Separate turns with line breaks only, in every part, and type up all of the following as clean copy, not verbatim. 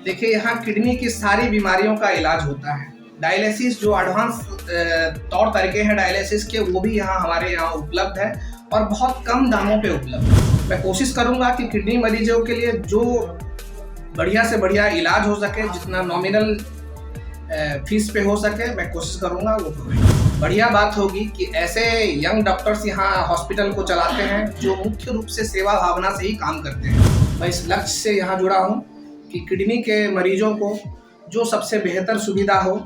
देखिए, यहाँ किडनी की सारी बीमारियों का इलाज होता है। डायलिसिस जो एडवांस तौर तरीके हैं डायलिसिस के, वो भी हमारे यहाँ उपलब्ध है और बहुत कम दामों पे उपलब्ध है। मैं कोशिश करूँगा कि किडनी मरीजों के लिए जो बढ़िया से बढ़िया इलाज हो सके, जितना नॉमिनल फीस पे हो सके, मैं कोशिश करूँगा वो प्रोवाइड। बढ़िया बात होगी कि ऐसे यंग डॉक्टर्स यहाँ हॉस्पिटल को चलाते हैं जो मुख्य रूप से सेवा भावना से ही काम करते हैं। मैं इस लक्ष्य से यहाँ जुड़ा हूँ कि किडनी के मरीजों को जो सबसे बेहतर सुविधा हो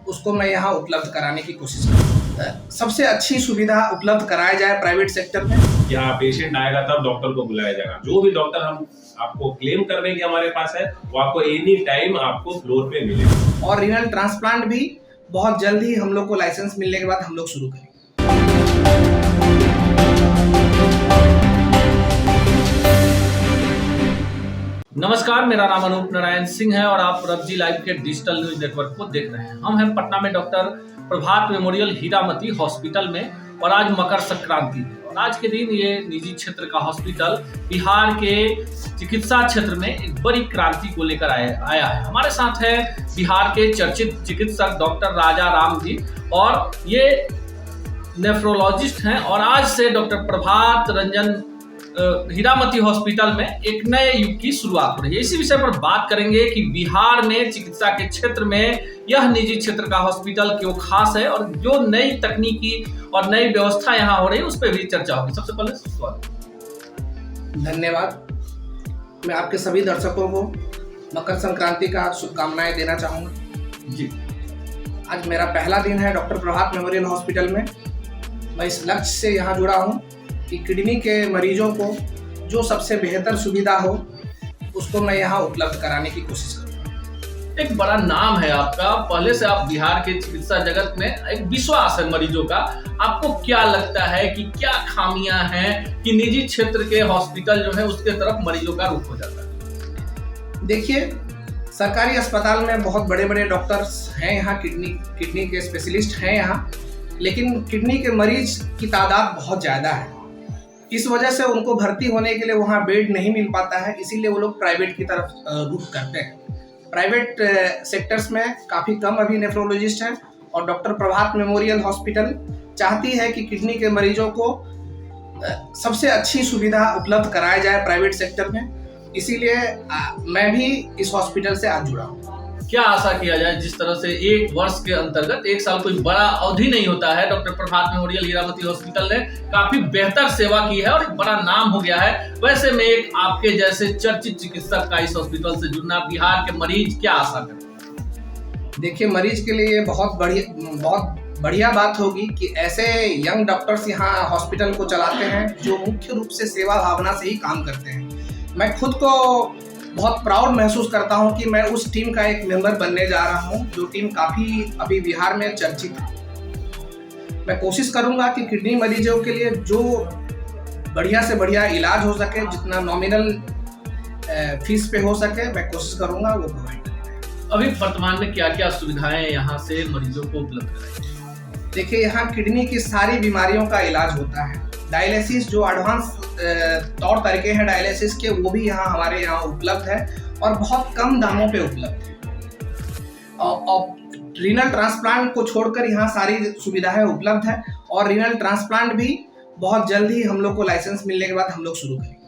उसको मैं यहाँ उपलब्ध कराने की कोशिश करूँ। सबसे अच्छी सुविधा उपलब्ध कराया जाए प्राइवेट सेक्टर में।
यहाँ पेशेंट आएगा तब डॉक्टर को बुलाया जाएगा। जो भी डॉक्टर हम आपको क्लेम कर रहे हैं कि हमारे पास है, वो आपको एनी टाइम आपको फ्लोर पे मिलेगा।
और रीनल ट्रांसप्लांट भी बहुत जल्द ही हम लोग को लाइसेंस मिलने के बाद हम लोग शुरू करेंगे।
नमस्कार, मेरा नाम अनूप नारायण सिंह है और आप रब्जी लाइव के डिजिटल न्यूज नेटवर्क को देख रहे हैं। हम हैं पटना में डॉक्टर प्रभात मेमोरियल हीरामती हॉस्पिटल में और आज मकर संक्रांति है और आज के दिन ये निजी क्षेत्र का हॉस्पिटल बिहार के चिकित्सा क्षेत्र में एक बड़ी क्रांति को लेकर आया है। हमारे साथ है बिहार के चर्चित चिकित्सक डॉक्टर राजा राम जी और ये नेफ्रोलॉजिस्ट हैं और आज से डॉक्टर प्रभात रंजन हीरामती हॉस्पिटल में एक नए युग की शुरुआत हो रही है। इसी विषय पर बात करेंगे कि बिहार में चिकित्सा के क्षेत्र में यह निजी क्षेत्र का हॉस्पिटल क्यों खास है और जो नई तकनीकी और नई व्यवस्था यहाँ हो रही है उस पर भी चर्चा होगी। सबसे पहले स्वागत।
धन्यवाद। मैं आपके सभी दर्शकों को मकर संक्रांति का शुभकामनाएं देना चाहूँगा।
जी,
आज मेरा पहला दिन है डॉक्टर प्रभात मेमोरियल हॉस्पिटल में। मैं इस लक्ष्य से यहाँ जुड़ा हूँ कि किडनी के मरीजों को जो सबसे बेहतर सुविधा हो उसको मैं यहाँ उपलब्ध कराने की कोशिश करूँगा।
एक बड़ा नाम है आपका, पहले से आप बिहार के चिकित्सा जगत में एक विश्वास है मरीजों का। आपको क्या लगता है कि क्या खामियां हैं कि निजी क्षेत्र के हॉस्पिटल जो है उसके तरफ मरीजों का रुख हो जाता है?
देखिए, सरकारी अस्पताल में बहुत बड़े बड़े डॉक्टर्स हैं यहाँ, किडनी के स्पेशलिस्ट हैं यहाँ, लेकिन किडनी के मरीज की तादाद बहुत ज़्यादा है। इस वजह से उनको भर्ती होने के लिए वहाँ बेड नहीं मिल पाता है, इसीलिए वो लोग प्राइवेट की तरफ रुख करते हैं। प्राइवेट सेक्टर्स में काफ़ी कम अभी नेफ्रोलॉजिस्ट हैं और डॉक्टर प्रभात मेमोरियल हॉस्पिटल चाहती है कि किडनी के मरीजों को सबसे अच्छी सुविधा उपलब्ध कराया जाए प्राइवेट सेक्टर में। इसीलिए मैं भी इस हॉस्पिटल से आज जुड़ा हूँ।
क्या आशा किया जाए, जिस तरह से एक वर्ष के अंतर्गत, एक साल कोई बड़ा अवधि नहीं होता है, डॉक्टर प्रभात मेमोरियल हीरामती हॉस्पिटल ने काफी बेहतर सेवा की है और एक बड़ा नाम हो गया है। वैसे में एक आपके जैसे चर्चित चिकित्सक का इस हॉस्पिटल से जुड़ना, बिहार के मरीज क्या आशा करें?
देखिए, मरीज के लिए बहुत बढ़िया बात होगी कि ऐसे यंग डॉक्टर्स यहाँ हॉस्पिटल को चलाते हैं जो मुख्य रूप से सेवा भावना से ही काम करते हैं। मैं खुद को बहुत प्राउड महसूस करता हूं कि मैं उस टीम का एक मेंबर बनने जा रहा हूं, जो टीम काफ़ी अभी बिहार में चर्चित है। मैं कोशिश करूंगा कि किडनी मरीजों के लिए जो बढ़िया से बढ़िया इलाज हो सके, जितना नॉमिनल फीस पे हो सके, मैं कोशिश करूंगा वो प्रोवाइड करें।
अभी वर्तमान में क्या क्या सुविधाएं यहाँ से मरीजों को उपलब्ध कराई?
देखिए, यहाँ किडनी की सारी बीमारियों का इलाज होता है। डायलिसिस जो एडवांस तौर तरीके हैं डायलिसिस के, वो भी हमारे यहाँ उपलब्ध है और बहुत कम दामों पे उपलब्ध है। और रीनल ट्रांसप्लांट को छोड़कर यहाँ सारी सुविधाएं उपलब्ध है और रीनल ट्रांसप्लांट भी बहुत जल्द ही हम लोग को लाइसेंस मिलने के बाद हम लोग शुरू करेंगे।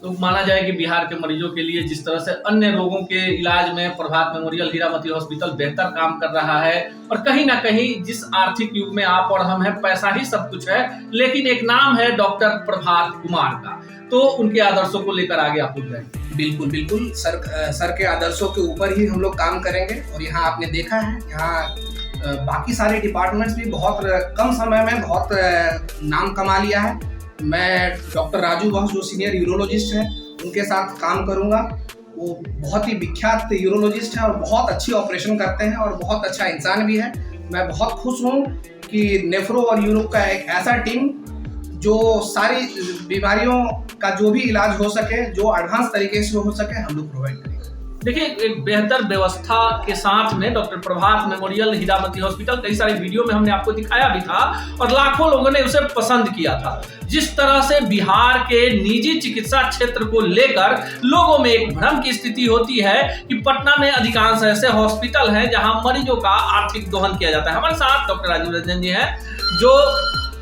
तो माना जाए कि बिहार के मरीजों के लिए जिस तरह से अन्य रोगों के इलाज में प्रभात मेमोरियल हीरामती हॉस्पिटल बेहतर काम कर रहा है और कहीं ना कहीं जिस आर्थिक युग में आप और हम हैं, पैसा ही सब कुछ है, लेकिन एक नाम है डॉक्टर प्रभात कुमार का, तो उनके आदर्शों को लेकर आगे आप लोग जाएंगे।
बिल्कुल सर के आदर्शों के ऊपर ही हम लोग काम करेंगे। और यहाँ आपने देखा है, यहाँ बाकी सारे डिपार्टमेंट्स भी बहुत कम समय में बहुत नाम कमा लिया है। मैं डॉक्टर राजू वंश जो सीनियर यूरोलॉजिस्ट हैं उनके साथ काम करूंगा। वो बहुत ही विख्यात यूरोलॉजिस्ट हैं और बहुत अच्छी ऑपरेशन करते हैं और बहुत अच्छा इंसान भी है। मैं बहुत खुश हूं कि नेफ्रो और यूरो का एक ऐसा टीम जो सारी बीमारियों का जो भी इलाज हो सके, जो एडवांस तरीके से हो सके, हम लोग प्रोवाइड करेंगे।
देखिए, एक बेहतर व्यवस्था के साथ में डॉक्टर प्रभात मेमोरियल हीरामती हॉस्पिटल कई सारी वीडियो में हमने आपको दिखाया भी था और लाखों लोगों ने उसे पसंद किया था। जिस तरह से बिहार के निजी चिकित्सा क्षेत्र को लेकर लोगों में एक भ्रम की स्थिति होती है कि पटना में अधिकांश ऐसे हॉस्पिटल हैं जहां मरीजों का आर्थिक दोहन किया जाता है। हमारे साथ डॉक्टर राजीव रंजन जी हैं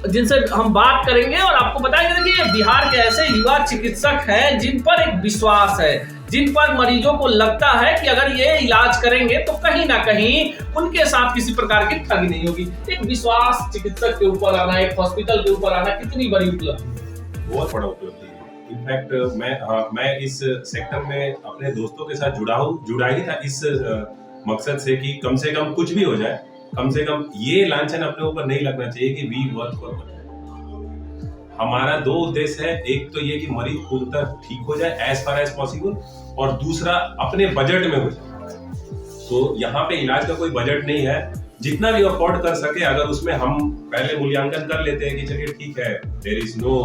जिनसे हम बात करेंगे और आपको बताएंगे कि ये बिहार के ऐसे युवा चिकित्सक हैं जिन पर एक विश्वास है, जिन पर मरीजों को लगता है कि अगर ये इलाज करेंगे तो कहीं ना कहीं उनके साथ किसी प्रकार की ठगी नहीं होगी। एक विश्वास चिकित्सक के ऊपर आना, एक हॉस्पिटल के ऊपर आना कितनी बड़ी उपलब्धि,
बहुत बड़ा उपलब्धि है। इनफैक्ट मैं इस सेक्टर में अपने दोस्तों के साथ जुड़ा ही था इस मकसद से कि कम से कम कुछ भी हो जाए, कम से कम ये लांछन अपने ऊपर नहीं लगना चाहिए कि वी वर्क फॉर मनी। हमारा दो उद्देश्य है, एक तो ये कि मरीज पूर्णतः ठीक हो जाए एज फार एज पॉसिबल, और दूसरा अपने बजट में हो जाए। तो यहाँ पे इलाज का कोई बजट नहीं है, जितना भी अफोर्ड कर सके अगर उसमें हम पहले मूल्यांकन कर लेते हैं कि चलिए ठीक है, there is no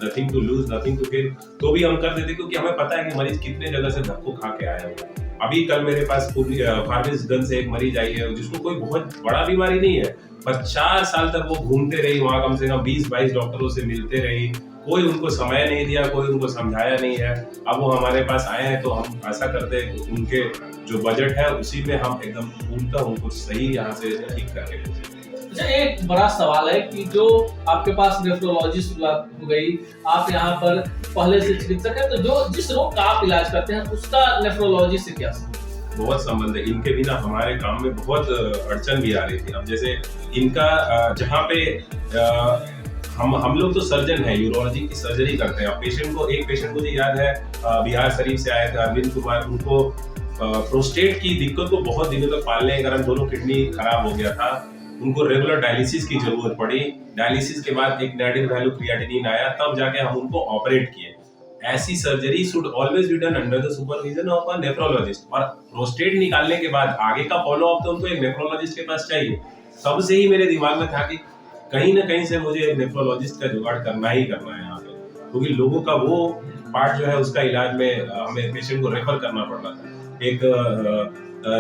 nothing to lose nothing to gain, तो भी हम कर देते क्योंकि हमें पता है कि मरीज कितने जगह से धक्को खा के आया है। अभी कल मेरे पास फार्मेसिस्टगंज से एक मरीज आई है जिसको कोई बहुत बड़ा बीमारी नहीं है, पर 4 साल तक वो घूमते रही वहां, कम से कम 20-22 डॉक्टरों से मिलते रही, कोई उनको समय नहीं दिया, कोई उनको समझाया नहीं है। अब वो हमारे पास आए हैं तो हम ऐसा करते हैं कि उनके जो बजट है उसी में हम एकदम पूर्णतः उनको सही यहाँ से ठीक करके देते हैं।
अच्छा, एक बड़ा सवाल है कि जो आपके पास नेफ्रोलॉजिस्ट हो गई, आप यहाँ पर पहले से चिकित्सक है, तो जो जिस रोग का आप इलाज करते हैं उसका नेफ्रोलॉजिस्ट से क्या संबंध?
बहुत संबंध है। इनके बिना हमारे काम में बहुत अड़चन भी आ रही थी। अब जैसे इनका जहाँ पे हम लोग तो सर्जन हैं, यूरोलॉजी की सर्जरी करते हैं। एक पेशेंट मुझे याद है बिहार शरीफ से आए थे, अरविंद कुमार, उनको प्रोस्टेट की दिक्कत को बहुत दिनों तक पालने के कारण दोनों किडनी खराब हो गया था, उनको रेगुलर डायलिसिस की जरूरत पड़ी। डायलिसिस के बाद एक नेगेटिव वैल्यू क्रिएटिनिन आया, तब जाके हम उनको ऑपरेट किए। ऐसी surgery should always be done under the supervision of a nephrologist, और प्रोस्टेट निकालने के बाद आगे का फॉलो अप तो उनको एक नेफ्रोलॉजिस्ट के पास चाहिए। तब से ही मेरे दिमाग में था कि कहीं ना कहीं से मुझे एक नेफ्रोलॉजिस्ट का जुगाड़ करना ही करना है यहाँ पे, क्योंकि लोगों का वो पार्ट जो है उसका इलाज में हमें पेशेंट को रेफर करना पड़ रहा था। एक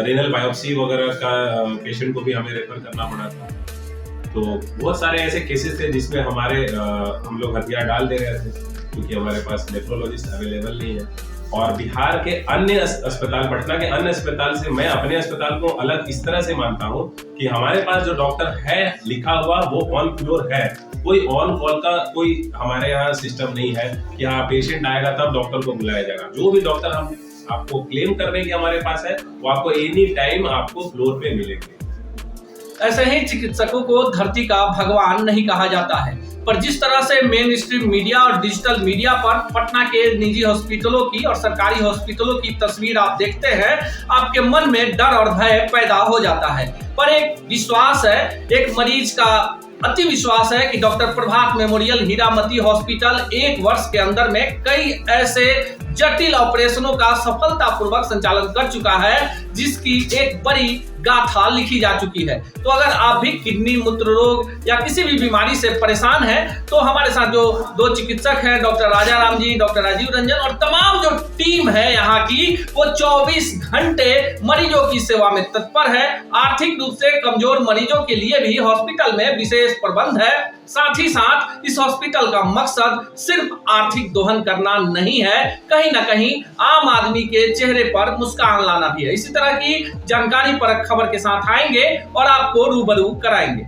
रेनल बायोप्सी वगैरह का पेशेंट को भी हमें रेफर करना पड़ा था। तो बहुत सारे ऐसे केसेस थे जिसमें हम लोग हथियार डाल दे रहे थे क्योंकि हमारे पास नेफ्रोलॉजिस्ट अवेलेबल नहीं है। और बिहार के अन्य अस्पताल, पटना के अन्य अस्पताल से मैं अपने अस्पताल को अलग इस तरह से मानता हूँ कि हमारे पास जो डॉक्टर है लिखा हुआ वो ऑन फ्लोर है, कोई ऑन कॉल का कोई हमारे यहाँ सिस्टम नहीं है कि हाँ पेशेंट आएगा तब डॉक्टर को बुलाया जाएगा। जो भी डॉक्टर हम आपको क्लेम करने की हमारे पास है वो आपको एनी टाइम आपको फ्लोर पे मिलेंगे।
ऐसे ही चिकित्सकों को धरती का भगवान नहीं कहा जाता है, पर जिस तरह से मेन स्ट्रीम मीडिया और डिजिटल मीडिया पर पटना के निजी हॉस्पिटलों की और सरकारी हॉस्पिटलों की तस्वीर आप देखते हैं, आपके मन में डर और भय पैदा हो जाता है। पर एक विश्वास है, एक मरीज का अति विश्वास है कि डॉक्टर प्रभात मेमोरियल हीरामती हॉस्पिटल 1 वर्ष के अंदर में कई ऐसे जटिल ऑपरेशनों का सफलतापूर्वक संचालन कर चुका है जिसकी एक बड़ी गाथा लिखी जा चुकी है। तो अगर आप भी किडनी, मूत्र रोग या किसी भी बीमारी से परेशान हैं तो हमारे साथ जो 2 चिकित्सक हैं, डॉक्टर राजा राम जी, डॉक्टर राजीव रंजन और तमाम जो टीम है यहाँ की, वो 24 घंटे मरीजों की सेवा में तत्पर है। आर्थिक रूप से कमजोर मरीजों के लिए भी हॉस्पिटल में विशेष प्रबंध है। साथ ही साथ इस हॉस्पिटल का मकसद सिर्फ आर्थिक दोहन करना नहीं है, कहीं ना कहीं आम आदमी के चेहरे पर मुस्कान लाना भी है। इसी तरह की जानकारी परक खबर के साथ आएंगे और आपको रूबरू कराएंगे।